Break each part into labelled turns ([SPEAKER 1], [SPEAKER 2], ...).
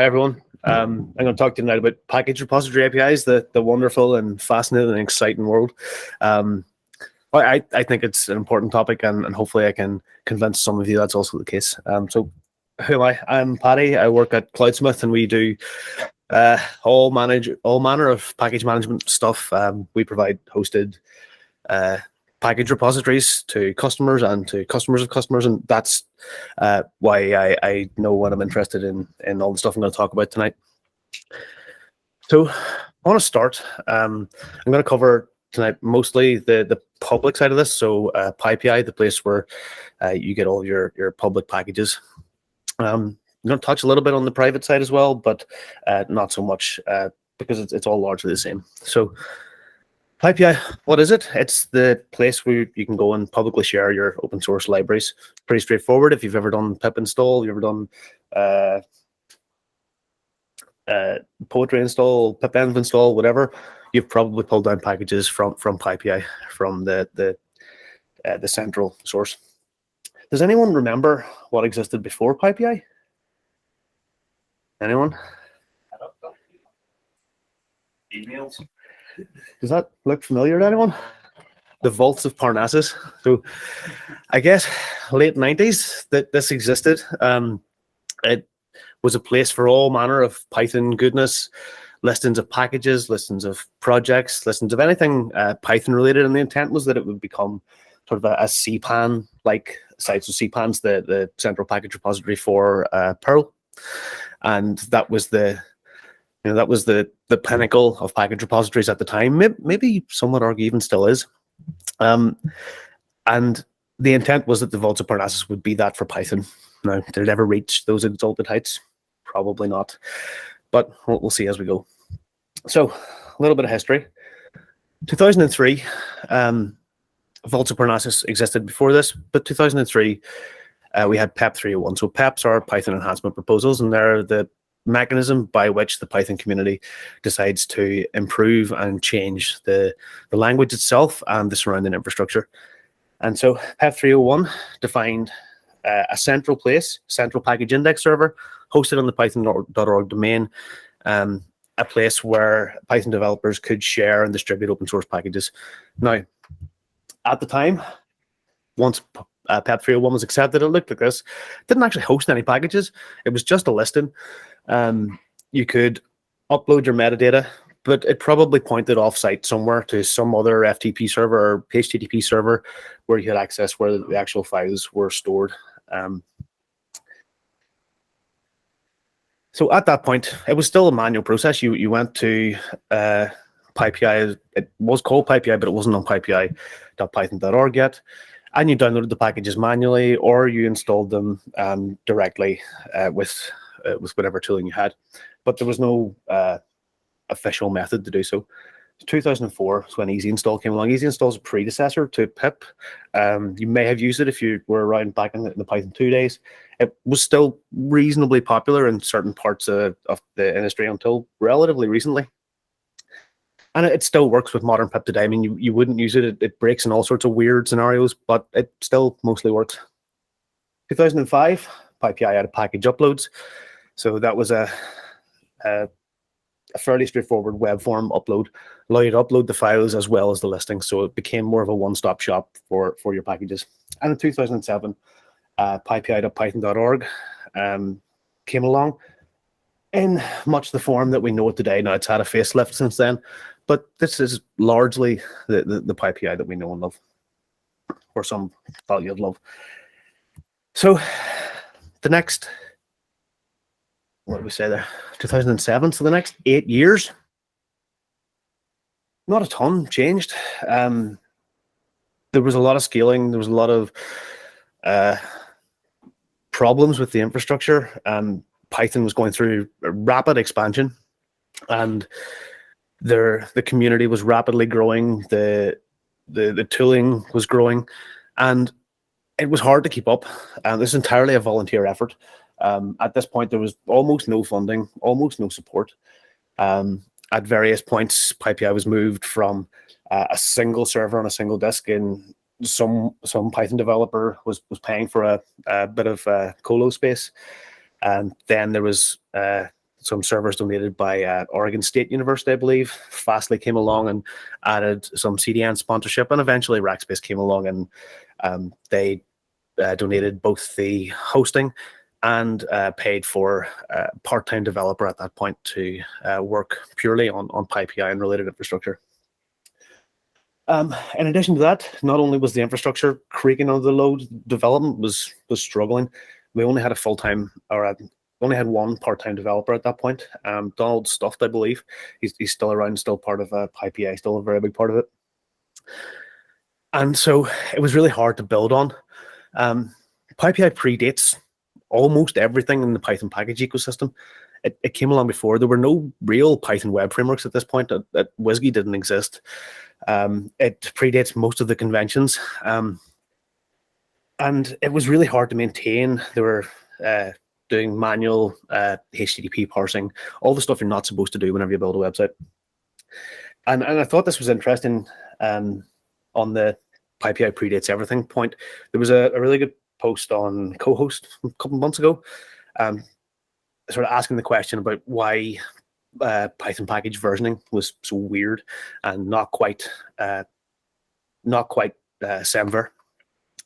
[SPEAKER 1] Hi everyone. I'm going to talk to you tonight about package repository APIs, the wonderful and fascinating and exciting world. I think it's an important topic, and hopefully I can convince some of you that's also the case. So who am I? I'm Paddy. I work at Cloudsmith, and we do all manner of package management stuff. We provide hosted package repositories to customers and to customers of customers, and that's why I know what I'm interested in all the stuff I'm going to talk about tonight. So I want to start. I'm going to cover tonight mostly the public side of this, so PyPI, the place where you get all your public packages. I'm going to touch a little bit on the private side as well, but not so much because it's all largely the same. So PyPI, what is it? It's the place where you can go and publicly share your open source libraries. Pretty straightforward. If you've ever done pip install, you've ever done poetry install, pipenv install, whatever, you've probably pulled down packages from PyPI, from the central source. Does anyone remember what existed before PyPI? Anyone? Emails. Does that look familiar to anyone? The vaults of Parnassus. So I guess late 90s that this existed. It was a place for all manner of Python goodness, listings of packages, listings of projects, listings of anything Python related, and the intent was that it would become sort of a CPAN-like site. So CPAN's the central package repository for Perl, and that was the pinnacle of package repositories at the time. Maybe some would argue even still is. And the intent was that the vaults of Parnassus would be that for Python. Now, did it ever reach those exalted heights? Probably not, but we'll see as we go. So a little bit of history. 2003, vaults of Parnassus existed before this, but 2003, we had PEP 301. So PEPs are Python enhancement proposals, and they're the mechanism by which the Python community decides to improve and change the language itself and the surrounding infrastructure. And so PEP 301 defined a central place, central package index server, hosted on the python.org domain, a place where Python developers could share and distribute open source packages. Now, at the time, once PEP 301 was accepted, it looked like this. It didn't actually host any packages. It was just a listing. You could upload your metadata, but it probably pointed off-site somewhere to some other FTP server or HTTP server where you had access where the actual files were stored. So at that point, it was still a manual process. You went to PyPI. It was called PyPI, but it wasn't on pypi.python.org yet. And you downloaded the packages manually, or you installed them directly with whatever tooling you had. But there was no official method to do so. 2004 is when Easy Install came along. Easy Install is a predecessor to pip. You may have used it if you were around back in the Python 2 days. It was still reasonably popular in certain parts of the industry until relatively recently. And it still works with modern pip today. I mean, you wouldn't use it. It breaks in all sorts of weird scenarios, but it still mostly works. 2005, PyPI added package uploads. So that was a fairly straightforward web form upload, allow you to upload the files as well as the listings. So it became more of a one-stop shop for your packages. And in 2007, pypi.python.org came along in much the form that we know it today. Now, it's had a facelift since then, but this is largely the PyPI that we know and love, or some thought you'd love. So the next, what did we say there? 2007, so the next 8 years, not a ton changed. There was a lot of scaling. There was a lot of problems with the infrastructure. Python was going through a rapid expansion, and the community was rapidly growing. The tooling was growing, and it was hard to keep up. This is entirely a volunteer effort. At this point, there was almost no funding, almost no support. At various points, PyPI was moved from a single server on a single disk, and some Python developer was paying for a bit of colo space. And then there was some servers donated by Oregon State University, I believe. Fastly came along and added some CDN sponsorship, and eventually Rackspace came along and they donated both the hosting and paid for a part-time developer at that point to work purely on PyPI and related infrastructure. In addition to that, not only was the infrastructure creaking under the load, development was struggling. We only had a full-time, or only had one part-time developer at that point. Donald Stuft, I believe. He's still around, still part of PyPI, still a very big part of it. And so it was really hard to build on. PyPI predates almost everything in the Python package ecosystem. It came along before. There were no real Python web frameworks at this point. WSGI didn't exist. It predates most of the conventions. And it was really hard to maintain. They were doing manual HTTP parsing, all the stuff you're not supposed to do whenever you build a website. And I thought this was interesting on the PyPI predates everything point. There was a really good post on Co-host a couple of months ago, sort of asking the question about why Python package versioning was so weird and not quite Semver.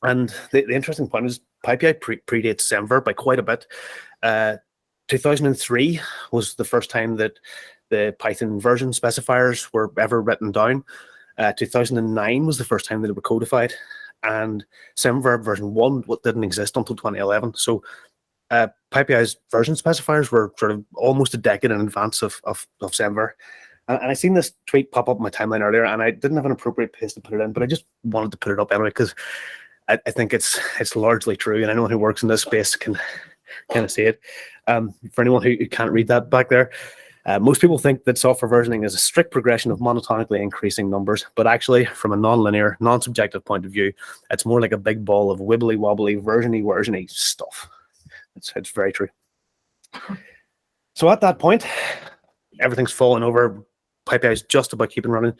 [SPEAKER 1] And the interesting point is PyPI predates Semver by quite a bit. 2003 was the first time that the Python version specifiers were ever written down. 2009 was the first time that they were codified, and Semver version 1 didn't exist until 2011. So PyPI's version specifiers were sort of almost a decade in advance of Semver. And I seen this tweet pop up on my timeline earlier, and I didn't have an appropriate place to put it in, but I just wanted to put it up anyway because I think it's largely true, and anyone who works in this space can kind of see it. For anyone who can't read that back there, most people think that software versioning is a strict progression of monotonically increasing numbers, but actually, from a non-linear, non-subjective point of view, it's more like a big ball of wibbly-wobbly, version-y stuff. It's very true. So at that point, everything's fallen over. PyPI is just about keeping running.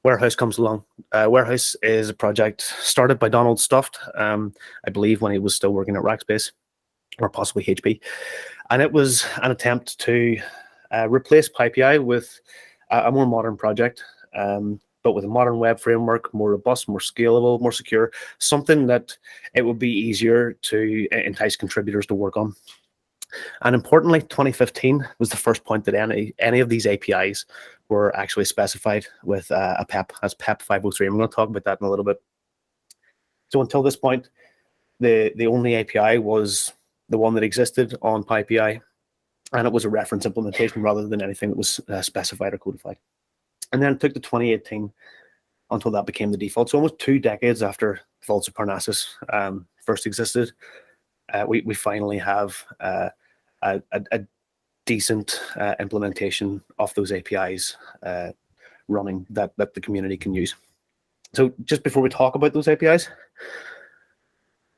[SPEAKER 1] Warehouse comes along. Warehouse is a project started by Donald Stuft, I believe, when he was still working at Rackspace, or possibly HP. And it was an attempt to replace PyPI with a more modern project, but with a modern web framework, more robust, more scalable, more secure, something that it would be easier to entice contributors to work on. And importantly, 2015 was the first point that any of these APIs were actually specified with a PEP, as PEP 503. I'm going to talk about that in a little bit. So until this point, the only API was the one that existed on PyPI, and it was a reference implementation rather than anything that was specified or codified. And then it took to 2018 until that became the default. So almost 2 decades after Vaults of Parnassus first existed, we finally have a decent implementation of those APIs running that the community can use. So just before we talk about those APIs,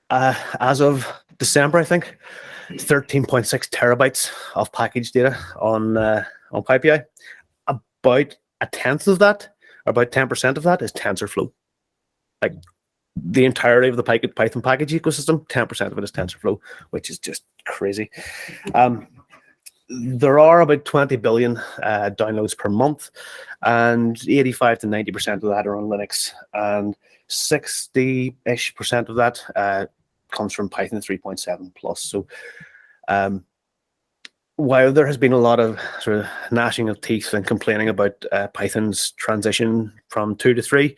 [SPEAKER 1] as of December, I think, 13.6 terabytes of package data on PyPI. About a tenth of that, or about 10% of that, is TensorFlow. Like the entirety of the Python package ecosystem, 10% of it is TensorFlow, which is just crazy. There are about 20 billion downloads per month, and 85 to 90% of that are on Linux, and 60-ish% of that comes from Python 3.7 plus. So while there has been a lot of sort of gnashing of teeth and complaining about Python's transition from 2 to 3,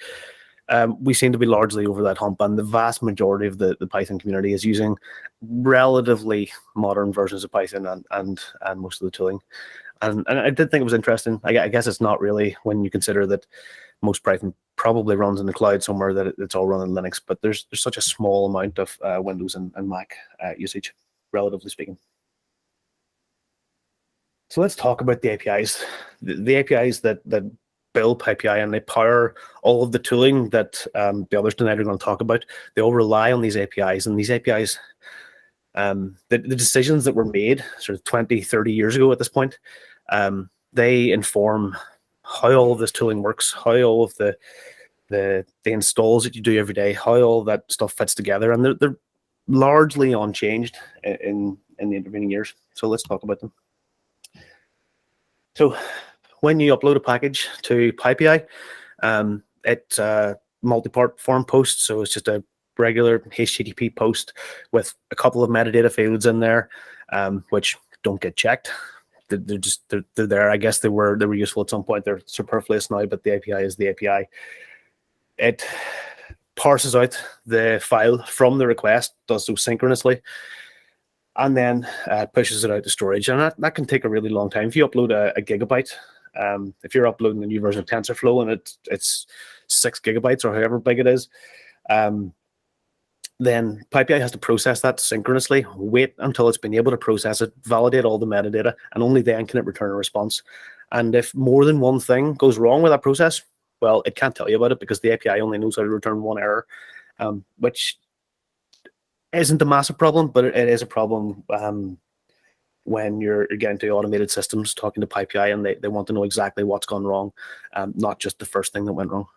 [SPEAKER 1] we seem to be largely over that hump, and the vast majority of the Python community is using relatively modern versions of Python and most of the tooling. And I did think it was interesting. I guess it's not really when you consider that most Python probably runs in the cloud somewhere, that it's all run in Linux, but there's such a small amount of Windows and Mac usage, relatively speaking. So let's talk about the APIs. The APIs that build PyPI, and they power all of the tooling that the others tonight are going to talk about. They all rely on these APIs, and these APIs, the decisions that were made sort of 20, 30 years ago at this point, they inform how all of this tooling works, how all of the installs that you do every day, how all that stuff fits together, and they're largely unchanged in the intervening years. So let's talk about them. So when you upload a package to PyPI, it's a multi-part form post. So it's just a regular HTTP post with a couple of metadata fields in there, which don't get checked. They're there. I guess they were useful at some point. They're superfluous now, but the API is the API. It parses out the file from the request, does so synchronously, and then pushes it out to storage. And that can take a really long time. If you upload a gigabyte, if you're uploading a new version of TensorFlow and it's 6 gigabytes or however big it is, then PyPI has to process that synchronously, wait until it's been able to process it, validate all the metadata, and only then can it return a response. And if more than one thing goes wrong with that process, well, it can't tell you about it because the API only knows how to return one error, which isn't a massive problem, but it is a problem when you're getting to automated systems talking to PyPI and they want to know exactly what's gone wrong, not just the first thing that went wrong.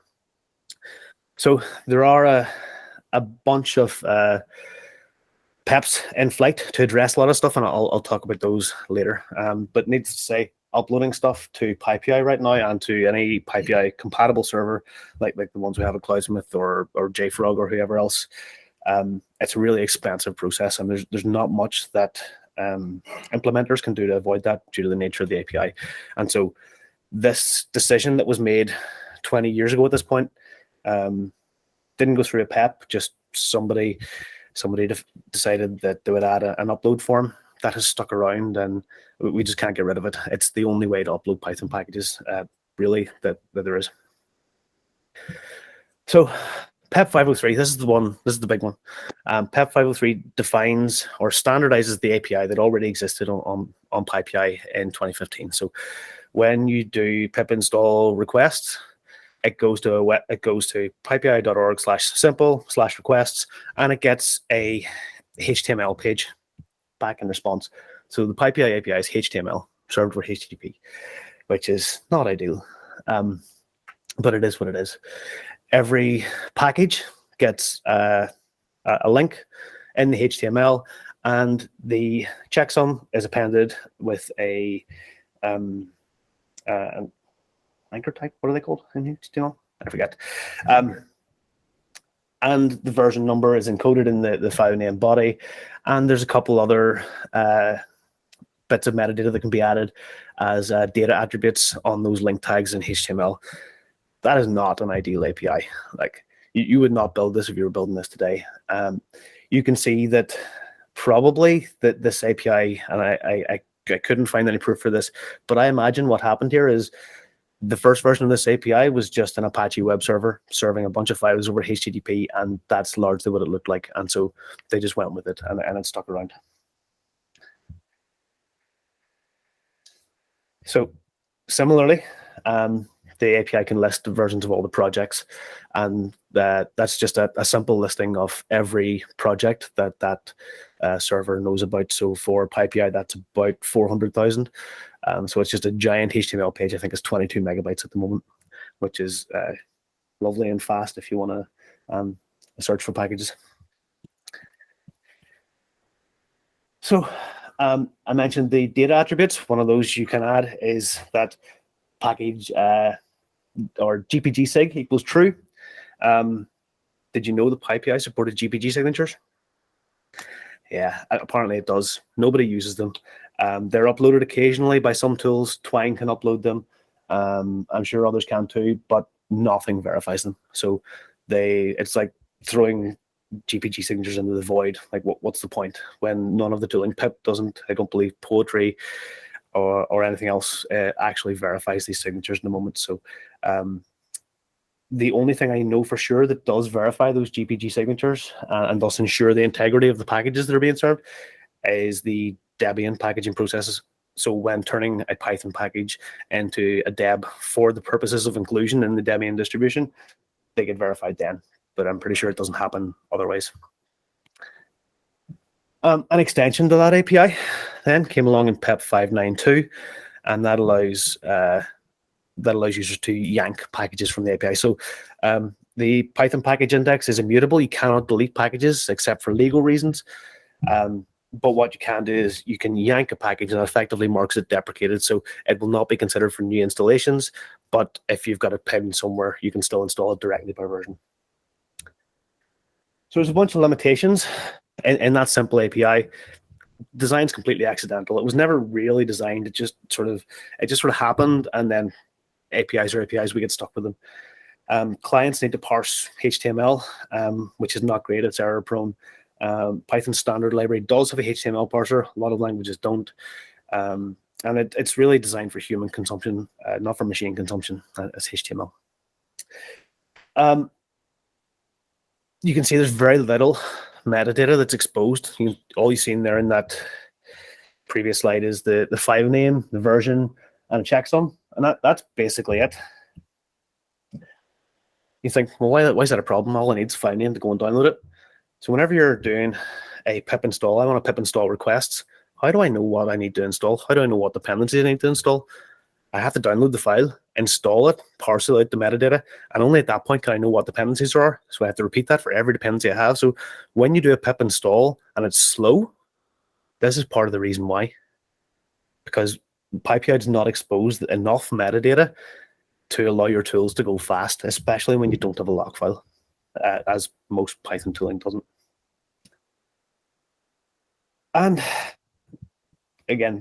[SPEAKER 1] So there are a bunch of PEPs in flight to address a lot of stuff, and I'll talk about those later. But needless to say, uploading stuff to PyPI right now and to any PyPI compatible server, like the ones we have at Cloudsmith or JFrog or whoever else, it's a really expensive process, and there's not much that implementers can do to avoid that due to the nature of the API. And so this decision that was made 20 years ago at this point didn't go through a PEP, just somebody decided that they would add an upload form that has stuck around, and we just can't get rid of it. It's the only way to upload Python packages, really, that there is. So PEP 503, this is the big one. PEP 503 defines or standardizes the API that already existed on PyPI in 2015. So when you do pip install requests, it goes to pypi.org/simple/requests, and it gets a HTML page back in response. So the PyPI API is HTML served with HTTP, which is not ideal, but it is what it is. Every package gets a link in the HTML, and the checksum is appended with an anchor type. What are they called in HTML? I forget. And the version number is encoded in the file name body, and there's a couple other bits of metadata that can be added as data attributes on those link tags in HTML. That is not an ideal API. Like you would not build this if you were building this today. You can see that probably that this API, and I couldn't find any proof for this, but I imagine what happened here is the first version of this API was just an Apache web server serving a bunch of files over HTTP, and that's largely what it looked like. And so they just went with it, and it stuck around. So similarly, the API can list versions of all the projects, and that's just a simple listing of every project that server knows about. So for PyPI, that's about 400,000. So it's just a giant HTML page. I think it's 22 megabytes at the moment, which is lovely and fast if you want to search for packages. So I mentioned the data attributes. One of those you can add is that package or GPG sig equals true. Did you know the PyPI supported GPG signatures? Yeah, apparently it does. Nobody uses them. They're uploaded occasionally by some tools. Twine can upload them. I'm sure others can too, but nothing verifies them. So it's like throwing GPG signatures into the void. Like, what's the point when none of the tooling, pip doesn't, I don't believe Poetry or anything else actually verifies these signatures in the moment. So the only thing I know for sure that does verify those GPG signatures and thus ensure the integrity of the packages that are being served is the Debian packaging processes. So when turning a Python package into a deb for the purposes of inclusion in the Debian distribution, they get verified then. But I'm pretty sure it doesn't happen otherwise. An extension to that API then came along in PEP 592, and that allows users to yank packages from the API. So the Python package index is immutable. You cannot delete packages except for legal reasons. But what you can do is you can yank a package and it effectively marks it deprecated, so it will not be considered for new installations. But if you've got it pinned somewhere, you can still install it directly by version. So there's a bunch of limitations in that simple API. Design's completely accidental. It was never really designed. It just sort of happened, and then APIs are APIs. We get stuck with them. Clients need to parse HTML, which is not great. It's error prone. Python standard library does have a HTML parser. A lot of languages don't. And it's really designed for human consumption, not for machine consumption as HTML. You can see there's very little metadata that's exposed. All you've seen there in that previous slide is the file name, the version, and a checksum. And that's basically it. You think, well, why is that a problem? All I need is file name to go and download it. So whenever you're doing a pip install, I want to pip install requests. How do I know what I need to install? How do I know what dependencies I need to install? I have to download the file, install it, parcel out the metadata, and only at that point can I know what dependencies there are. So I have to repeat that for every dependency I have. So when you do a pip install and it's slow, this is part of the reason why. Because PyPI does not expose enough metadata to allow your tools to go fast, especially when you don't have a log file, as most Python tooling doesn't. And again,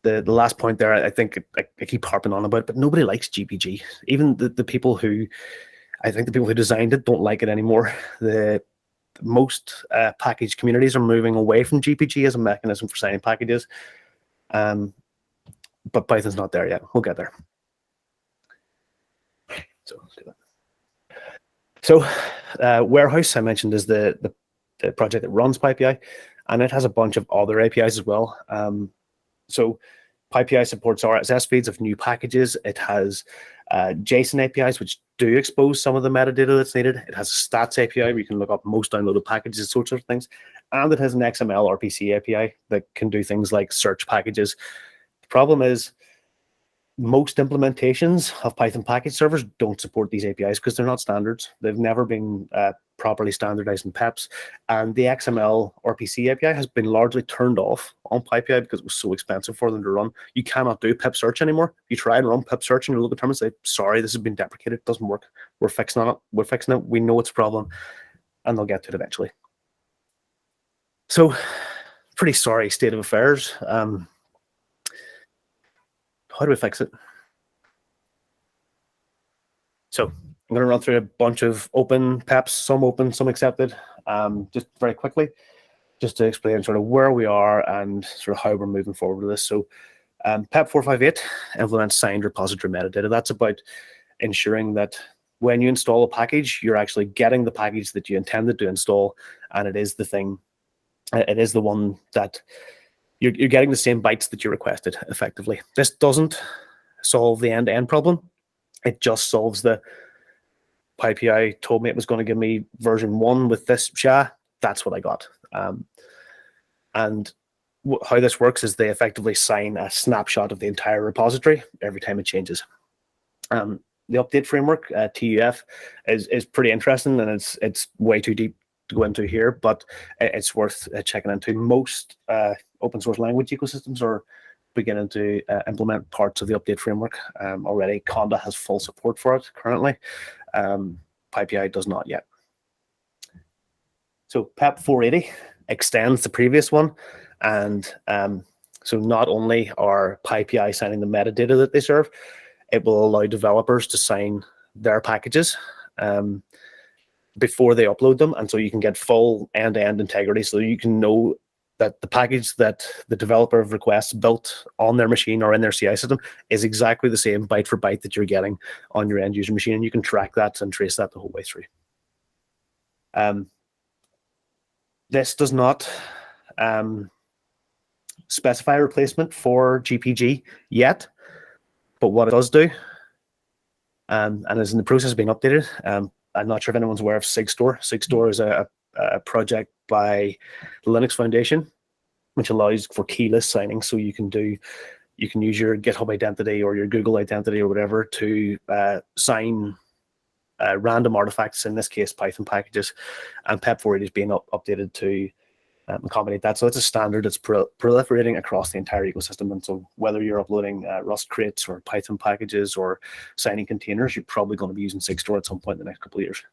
[SPEAKER 1] the last point there, I think I keep harping on about, but nobody likes GPG. Even the people who, I think the people who designed it don't like it anymore. Most package communities are moving away from GPG as a mechanism for signing packages. But Python's not there yet. We'll get there. So let's do that. So Warehouse, I mentioned, is the project that runs PyPI, and it has a bunch of other APIs as well. So PyPI supports RSS feeds of new packages. It has JSON APIs, which do expose some of the metadata that's needed. It has a stats API where you can look up most downloaded packages, sorts of things. And it has an XML RPC API that can do things like search packages. The problem is most implementations of Python package servers don't support these APIs because they're not standards. They've never been properly standardized in PEPs. And the XML RPC API has been largely turned off on PyPI because it was so expensive for them to run. You cannot do pip search anymore. You try and run pip search and you look at term and say, sorry, this has been deprecated. It doesn't work. We're fixing it. We're fixing it. We know it's a problem. And they'll get to it eventually. So pretty sorry state of affairs. How do we fix it? So I'm going to run through a bunch of open PEPs, some open, some accepted, just very quickly, just to explain sort of where we are and sort of how we're moving forward with this. So PEP 458 implements signed repository metadata. That's about ensuring that when you install a package, you're actually getting the package that you intended to install, and it is the thing, it is the one that you're getting the same bytes that you requested effectively. This doesn't solve the end-to-end problem. It just solves the PyPI told me it was going to give me version 1 with this SHA. That's what I got. And how this works is they effectively sign a snapshot of the entire repository every time it changes. The update framework, TUF, is pretty interesting, and it's way too deep to go into here, but it's worth checking into. Most open source language ecosystems are beginning to implement parts of the update framework already. Conda has full support for it currently. PyPI does not yet. So PEP 480 extends the previous one, and so not only are PyPI signing the metadata that they serve, it will allow developers to sign their packages before they upload them, and so you can get full end-to-end integrity, so you can know that the package that the developer requests built on their machine or in their CI system is exactly the same byte for byte that you're getting on your end user machine, and you can track that and trace that the whole way through. This does not specify a replacement for GPG yet, but what it does do, and is in the process of being updated, I'm not sure if anyone's aware of SigStore. SigStore is a project by the Linux Foundation, which allows for keyless signing. So you can use your GitHub identity or your Google identity or whatever to sign random artifacts, in this case Python packages, and PEP 480 is being updated to accommodate that. So it's a standard that's proliferating across the entire ecosystem. And so whether you're uploading Rust crates or Python packages or signing containers, you're probably going to be using Sigstore at some point in the next couple of years.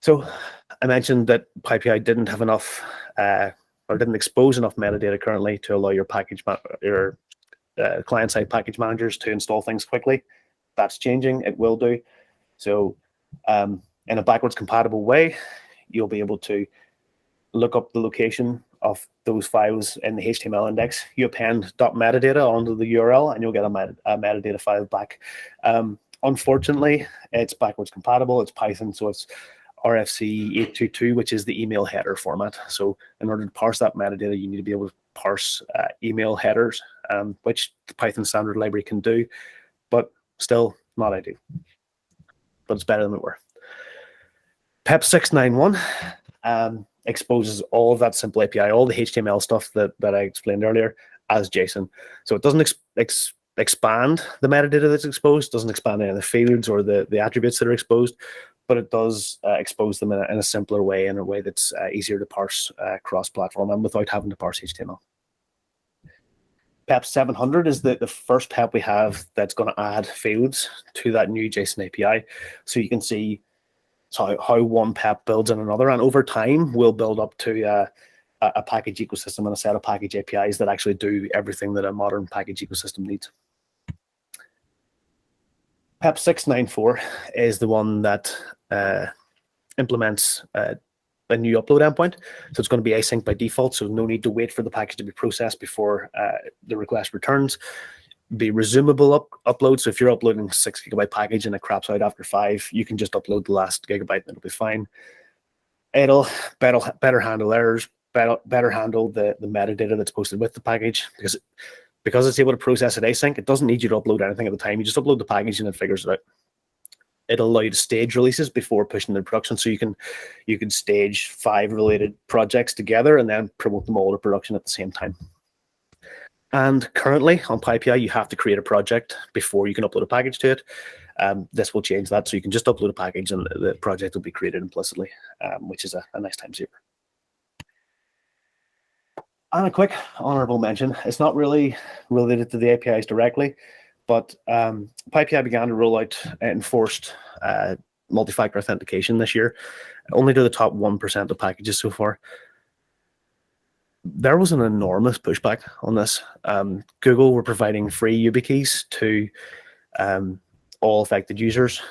[SPEAKER 1] So I mentioned that PyPI didn't have enough or didn't expose enough metadata currently to allow your client-side package managers to install things quickly. That's changing. It will do. So in a backwards compatible way, you'll be able to look up the location of those files in the HTML index. You append .metadata onto the URL, and you'll get a metadata file back. Unfortunately, it's backwards compatible. It's Python, so it's RFC 822, which is the email header format. So in order to parse that metadata, you need to be able to parse email headers, which the Python standard library can do, but still not ideal. But it's better than we were. PEP 691 exposes all of that simple API, all the HTML stuff that I explained earlier as JSON. So it doesn't expand the metadata that's exposed, doesn't expand any of the fields or the attributes that are exposed, but it does expose them in a simpler way, in a way that's easier to parse cross-platform and without having to parse HTML. PEP 700 is the first PEP we have that's going to add fields to that new JSON API. So you can see how one PEP builds in another, and over time we'll build up to a package ecosystem and a set of package APIs that actually do everything that a modern package ecosystem needs. PEP 694 is the one that implements a new upload endpoint. So it's going to be async by default, so no need to wait for the package to be processed before the request returns. Be resumable upload. So if you're uploading a 6 GB package and it craps out after 5, you can just upload the last gigabyte and it'll be fine. It'll better handle errors, better handle the metadata that's posted with the package, because it's able to process it async. It doesn't need you to upload anything at the time. You just upload the package and it figures it out. It'll allow you to stage releases before pushing them to production. So you can stage 5 related projects together and then promote them all to production at the same time. And currently on PyPI, you have to create a project before you can upload a package to it. This will change that. So you can just upload a package and the project will be created implicitly, which is a nice time saver. And a quick honorable mention, it's not really related to the APIs directly, but PyPI began to roll out enforced multi-factor authentication this year, only to the top 1% of packages so far. There was an enormous pushback on this. Google were providing free YubiKeys to all affected users.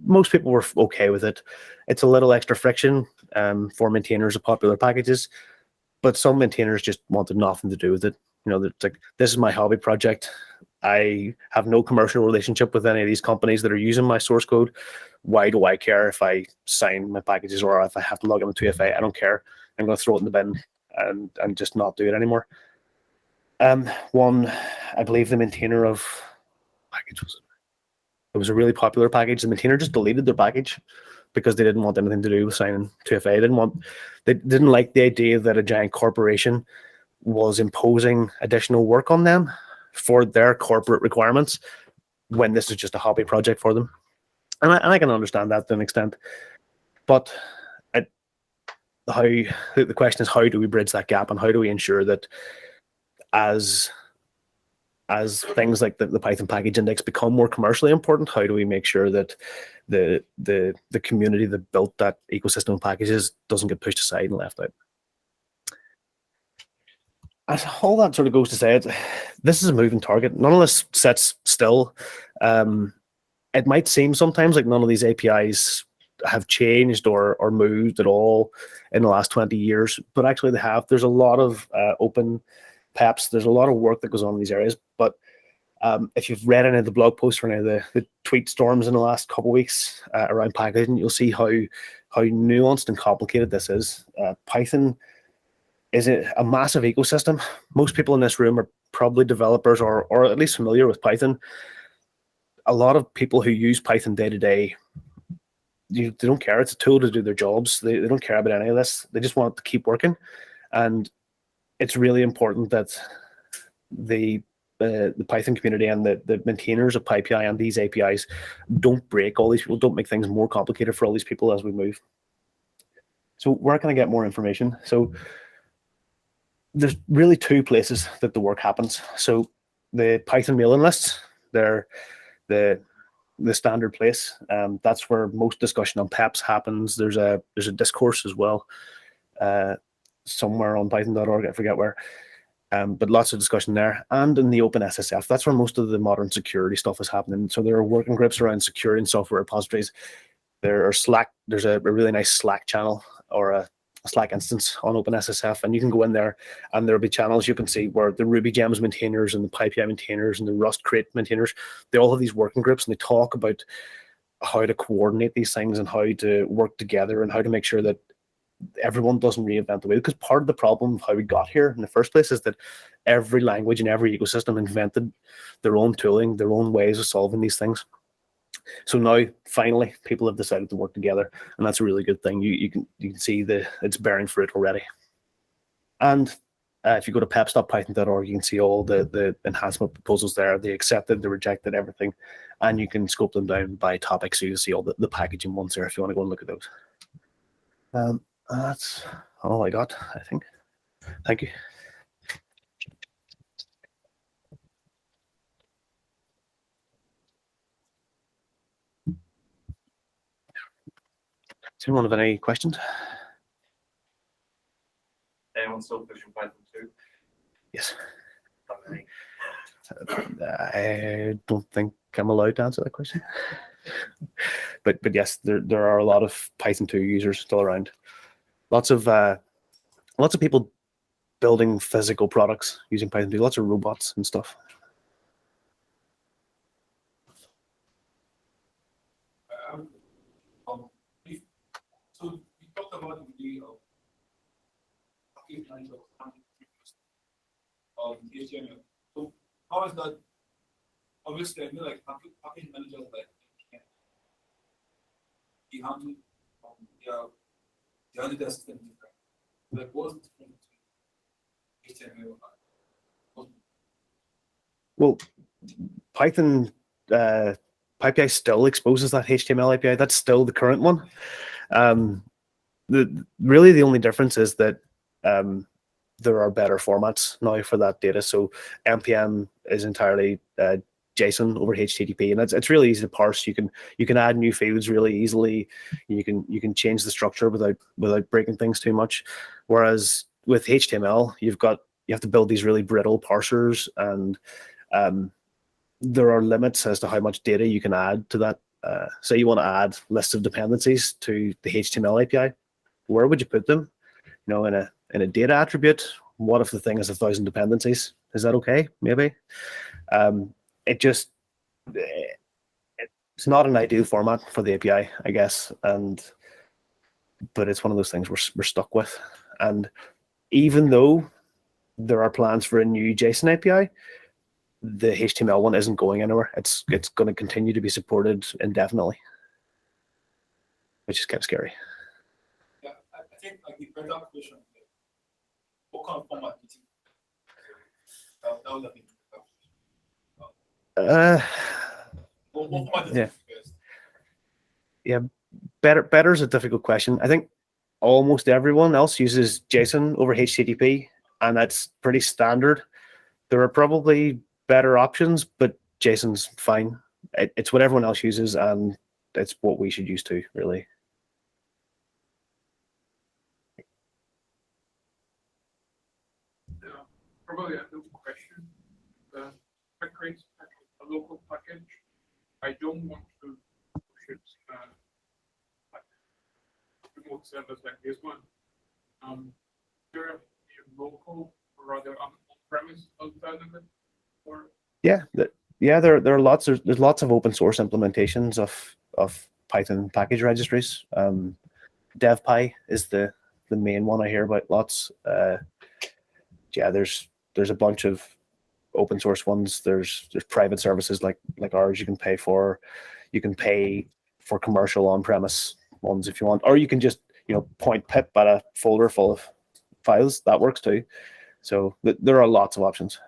[SPEAKER 1] Most people were okay with it. It's a little extra friction for maintainers of popular packages, but some maintainers just wanted nothing to do with it. You know, it's like, this is my hobby project. I have no commercial relationship with any of these companies that are using my source code. Why do I care if I sign my packages or if I have to log into 2FA? I don't care. I'm going to throw it in the bin and just not do it anymore. One, I believe the maintainer of package it was a really popular package. The maintainer just deleted their package because they didn't want anything to do with signing 2FA. They didn't like the idea that a giant corporation was imposing additional work on them for their corporate requirements when this is just a hobby project for them. And I can understand that to an extent. But the question is, how do we bridge that gap, and how do we ensure that as things like the Python package index become more commercially important, how do we make sure that the community that built that ecosystem of packages doesn't get pushed aside and left out? And all that sort of goes to say this is a moving target. None of this sits still. It might seem sometimes like none of these APIs have changed or moved at all in the last 20 years, but actually they have. There's a lot of open PEPs. There's a lot of work that goes on in these areas. But if you've read any of the blog posts or any of the tweet storms in the last couple of weeks around packaging, you'll see how nuanced and complicated this is. Python is a massive ecosystem. Most people in this room are probably developers or at least familiar with Python. A lot of people who use Python day to day, they don't care. It's a tool to do their jobs. They don't care about any of this. They just want it to keep working. And it's really important that the Python community and the maintainers of PyPI and these APIs don't break all these people, don't make things more complicated for all these people as we move. So where can I get more information? So there's really two places that the work happens. So the Python mailing lists, they're the standard place. That's where most discussion on PEPs happens. There's a discourse as well, somewhere on Python.org. I forget where. But lots of discussion there. And in the Open SSF, that's where most of the modern security stuff is happening. So there are working groups around securing software repositories. There are Slack. There's a really nice Slack channel or a Slack instance on OpenSSF, and you can go in there, and there'll be channels you can see where the Ruby Gems maintainers and the PyPI maintainers and the Rust Crate maintainers, they all have these working groups, and they talk about how to coordinate these things and how to work together and how to make sure that everyone doesn't reinvent the wheel. Because part of the problem of how we got here in the first place is that every language and every ecosystem invented their own tooling, their own ways of solving these things. So now, finally, people have decided to work together, and that's a really good thing. You can see it's bearing fruit already. And if you go to peps.python.org, you can see all the enhancement proposals there. They accepted, they rejected everything, and you can scope them down by topic, so you see all the packaging ones there if you want to go and look at those. That's all I got, I think. Thank you. Does anyone have any questions?
[SPEAKER 2] Anyone still pushing Python 2?
[SPEAKER 1] Yes. I don't think I'm allowed to answer that question. but yes, there are a lot of Python 2 users still around. Lots of people building physical products using Python 2. Lots of robots and stuff.
[SPEAKER 3] So we talked about the package manager of HTML. So how is that? Obviously, I know like package managers like the handle the other system different. Like what's the difference between HTML and
[SPEAKER 1] well, Python PyPI still exposes that HTML API. That's still the current one. Really the only difference is that there are better formats now for that data. So npm is entirely JSON over HTTP, and it's really easy to parse. You can add new fields really easily. You can change the structure without breaking things too much. Whereas with HTML, you have to build these really brittle parsers, and there are limits as to how much data you can add to that. Say you want to add lists of dependencies to the HTML API, where would you put them? You know, in a data attribute. What if the thing has 1,000 dependencies? Is that okay? Maybe. It's not an ideal format for the API, I guess, but it's one of those things we're stuck with. And even though there are plans for a new JSON API, the HTML one isn't going anywhere. It's going to continue to be supported indefinitely, which is kind of scary.
[SPEAKER 3] yeah, I think like the better question, what kind of format do you think? That would have been what format do you think best?
[SPEAKER 1] Yeah, better is a difficult question. I think almost everyone else uses JSON over HTTP, and that's pretty standard. There are probably better options, but JSON's fine. It's what everyone else uses, and it's what we should use too, really.
[SPEAKER 4] Probably a new question. I create a local package. I don't want to push it like remote servers like this one. There a local or rather on-premise alternative or
[SPEAKER 1] there are lots. There's lots of open source implementations of Python package registries. DevPy is the main one I hear about lots. There's a bunch of open source ones. There's private services like ours you can pay for. You can pay for commercial on-premise ones if you want, or you can just point pip at a folder full of files. That works too. So there are lots of options.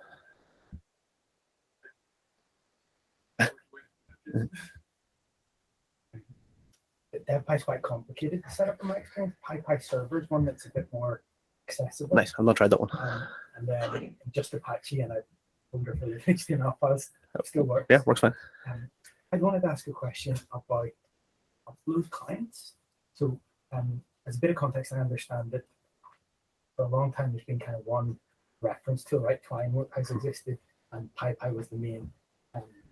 [SPEAKER 5] DevPy is quite complicated to set up in my experience. PyPI server is one that's a bit more accessible.
[SPEAKER 1] Nice. I've not tried that one.
[SPEAKER 5] And then just Apache, and I wonder if the HTML files still works.
[SPEAKER 1] Yeah, works fine.
[SPEAKER 5] I wanted to ask a question about upload clients. So as a bit of context, I understand that for a long time there's been kind of one reference tool, right? Twine has existed, and PyPI was the main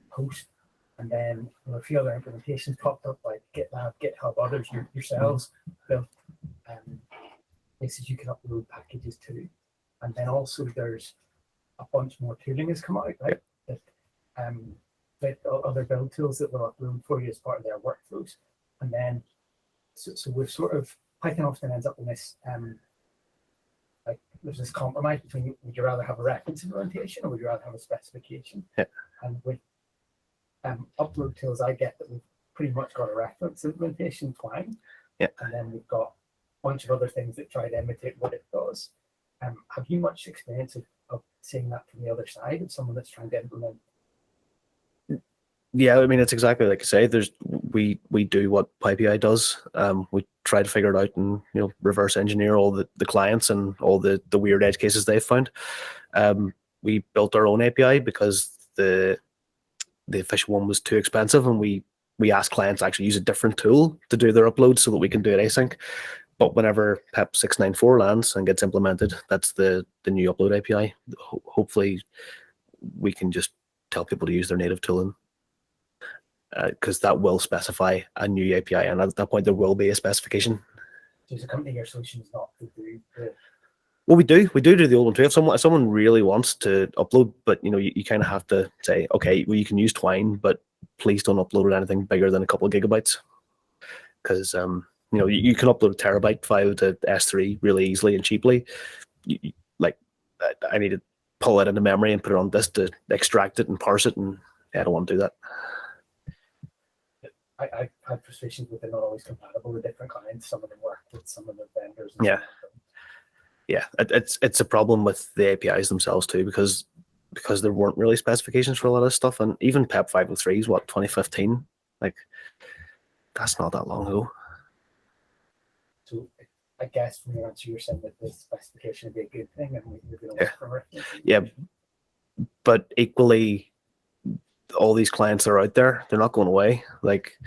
[SPEAKER 5] host. And then a few other implementations popped up, like GitLab, GitHub, others, yourselves built places you can upload packages to. And then also there's a bunch more tooling has come out, right? That other build tools that will upload for you as part of their workflows. And then, so we're sort of, Python often ends up in this, like there's this compromise between, would you rather have a reference implementation or would you rather have a specification?
[SPEAKER 1] Yeah.
[SPEAKER 5] And with upload tools, I get that we've pretty much got a reference implementation Twine.
[SPEAKER 1] Yeah.
[SPEAKER 5] And then we've got a bunch of other things that try to imitate what it does. Have you much experience of seeing that from the other side of someone that's trying to implement?
[SPEAKER 1] Yeah, I mean, it's exactly like I say. We do what PyPI does. We try to figure it out and reverse engineer all the clients and all the weird edge cases they've found. We built our own API because the official one was too expensive, and we asked clients to actually use a different tool to do their uploads so that we can do it async. But whenever PEP 694 lands and gets implemented, that's the new upload API. Hopefully, we can just tell people to use their native tooling. Because that will specify a new API, and at that point there will be a specification.
[SPEAKER 5] So as a company, your solution is not to do the...
[SPEAKER 1] Well, we do the old one too. If someone really wants to upload, but you kind of have to say, okay, well, you can use Twine, but please don't upload anything bigger than a couple of gigabytes, because you can upload a terabyte file to S3 really easily and cheaply. I need to pull it into memory and put it on disk to extract it and parse it, and I don't want to do that.
[SPEAKER 5] I've had frustrations with they're not always compatible with different clients. Some of them work with some of the vendors.
[SPEAKER 1] Yeah. Yeah, it's a problem with the APIs themselves too, because there weren't really specifications for a lot of stuff, and even PEP 503 is 2015. Like, that's not that long ago.
[SPEAKER 5] So I guess from your answer, you're saying that the specification would be a good thing, and we're going to work from it.
[SPEAKER 1] Yeah, but equally, all these clients that are out there, they're not going away. Like,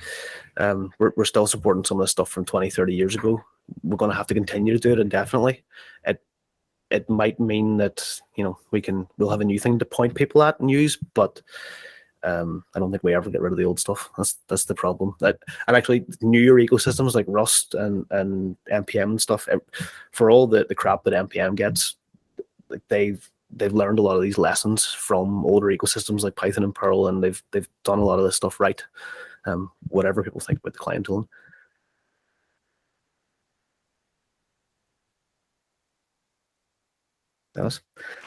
[SPEAKER 1] we're still supporting some of the stuff from 20, 30 years ago. We're going to have to continue to do it indefinitely. It might mean that we'll have a new thing to point people at and use, but I don't think we ever get rid of the old stuff. That's the problem. And actually, newer ecosystems like Rust and NPM and stuff, for all the crap that NPM gets, like they've learned a lot of these lessons from older ecosystems like Python and Perl, and they've done a lot of this stuff right. Whatever people think about the client tooling.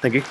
[SPEAKER 1] Thank you.